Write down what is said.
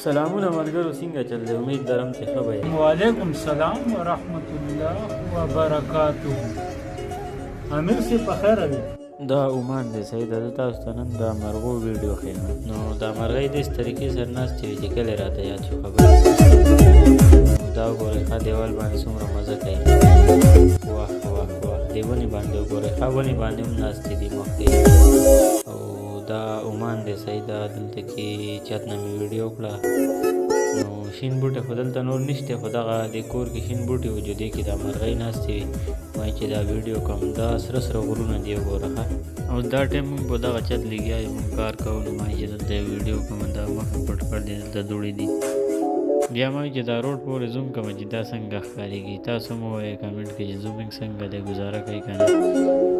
سلامونه ملګرو څنګه چل دی امید لرم چې ښه به یې. وعلیکم السلام ورحمت الله وبرکاته. امیر سی په خیر دی. دا عمان دی سید زه تاسو ته نن د مرغو ویډیو ښیم. نو دا مرغۍ داسې طریقې سره ناستې وي چې کله راته یاد شو خبره. دا وګورئ ښه دیوال باندې څومره مزه کوي. واه واه واه دې ونې باندې وګورئ ښه ونې باندې هم ناستې دي مخکې. او دا عمان دی سید دلته کې چت نه مې ویډیو کړه. نو شین بوټي خو دلته نور نشته خو دغه د کور کې شین بوټي وو چې دې کې دا مرغۍ ناستې وي. وایي چې دا ویډیو کوم دا سره سره غرونه دي وګوره ښه. او دا ټایم موږ په دغه چت لګیا یو موږ کار کوو. نو وایي چې دلته ویډیو کوم دا مخه پټ کړ دی دلته دوړې دي. بیا مې وایي چې دا روډ پورې زوم کوم چې دا څنګه ښکارېږي. تاسو مو وایئ کمنټ کې چې زومینګ څنګه دی ګزاره کوي که نه.